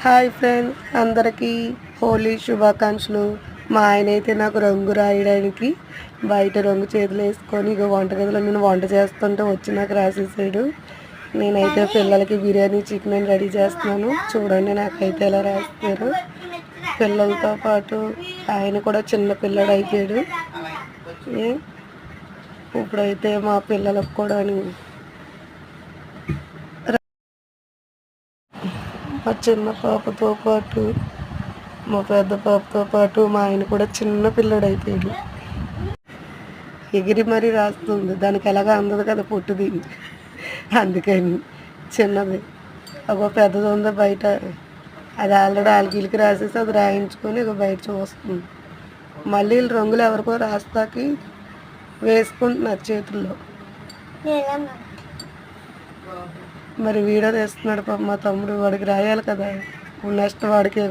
Hi friends, అందరికీ హోలీ శుభాకాంక్షలు. మా ఆయన అయితే నాకు రంగు రాయడానికి బయట రంగు చేతులు వేసుకొని ఇక వంటగదిలో నేను వంట చేస్తుంటే వచ్చి నాకు రాసేసాడు. నేనైతే పిల్లలకి బిర్యానీ చికెన్ అని రెడీ చేస్తున్నాను. చూడండి నాకైతే ఎలా రాస్తారు. పిల్లలతో పాటు ఆయన కూడా చిన్న పిల్లడు అయిపోయాడు. ఇప్పుడైతే మా పిల్లలకు కూడా మా చిన్న పాపతో పాటు మా పెద్ద పాపతో పాటు మా ఆయన కూడా చిన్న పిల్లడు అయిపోయాడు. ఎగిరి మరీ రాస్తుంది. దానికి ఎలాగా అందదు కదా పుట్టుది, అందుకని చిన్నది. ఒక పెద్దది ఉంది బయట, అది ఆల్రెడీ ఆల్గీలకి రాసేసి అది రాయించుకొని ఇక బయట చూస్తుంది. మళ్ళీ రంగులు ఎవరికో రాస్తాకి వేసుకుంటున్నారు చేతుల్లో. మరి వీడియో తీస్తున్నాడు పాప మా తమ్ముడు. వాడికి రాయాలి కదా, నెక్స్ట్ వాడికే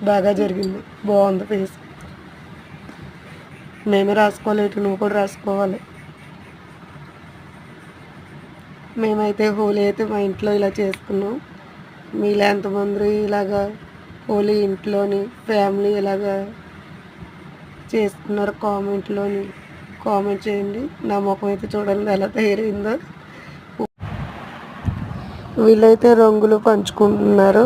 బాగా జరిగింది. బాగుంది ఫేస్. మేమే రాసుకోలేదు, నువ్వు కూడా రాసుకోవాలి. మేమైతే హోలీ అయితే మా ఇంట్లో ఇలా చేసుకున్నాం. మీలో ఎంతమంది ఇలాగా హోలీ ఇంట్లోని ఫ్యామిలీ ఇలాగా చేసుకున్నారు కామెంట్ చేయండి. నా ముఖం అయితే చూడండి ఎలా తయారైందో. వీళ్ళైతే రంగులు పంచుకుంటున్నారు.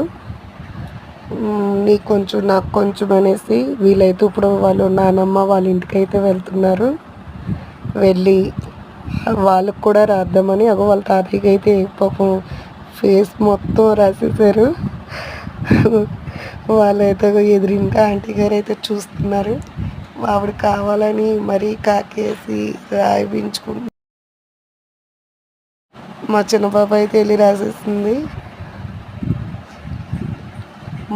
నీకు కొంచెం నాకు కొంచెం అనేసి వీళ్ళైతే ఇప్పుడు వాళ్ళు నానమ్మ వాళ్ళ ఇంటికి అయితే వెళ్తున్నారు. వెళ్ళి వాళ్ళకు కూడా రాద్దామని వాళ్ళ తాతయ్యకి అయితే పాపం ఫేస్ మొత్తం రాసేసారు. వాళ్ళైతే ఎదురింకా ఆంటీ గారు అయితే చూస్తున్నారు. ఆవిడ కావాలని మరీ కాకేసి రాయించుకుంటుంది. మా చిన్న పాప అయితే వెళ్ళి రాసేస్తుంది.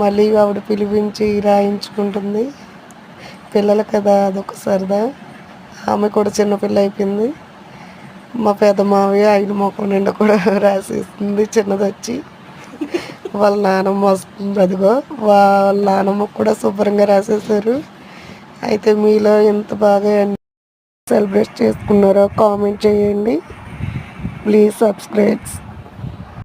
మళ్ళీ ఆవిడ పిలిపించి రాయించుకుంటుంది. పిల్లలు కదా, అదొక సరదా. ఆమె కూడా చిన్నపిల్ల అయిపోయింది. మా పెద్ద మావయ్య ఆయన ముఖం నిండా కూడా రాసేస్తుంది. చిన్నది వచ్చి వాళ్ళ నానమ్మ వస్తుంది. అదిగో వాళ్ళ నానమ్మ కూడా శుభ్రంగా రాసేసారు. అయితే మీలో ఎంత బాగా సెలబ్రేట్ చేసుకున్నారో కామెంట్ చేయండి. Please subscribe.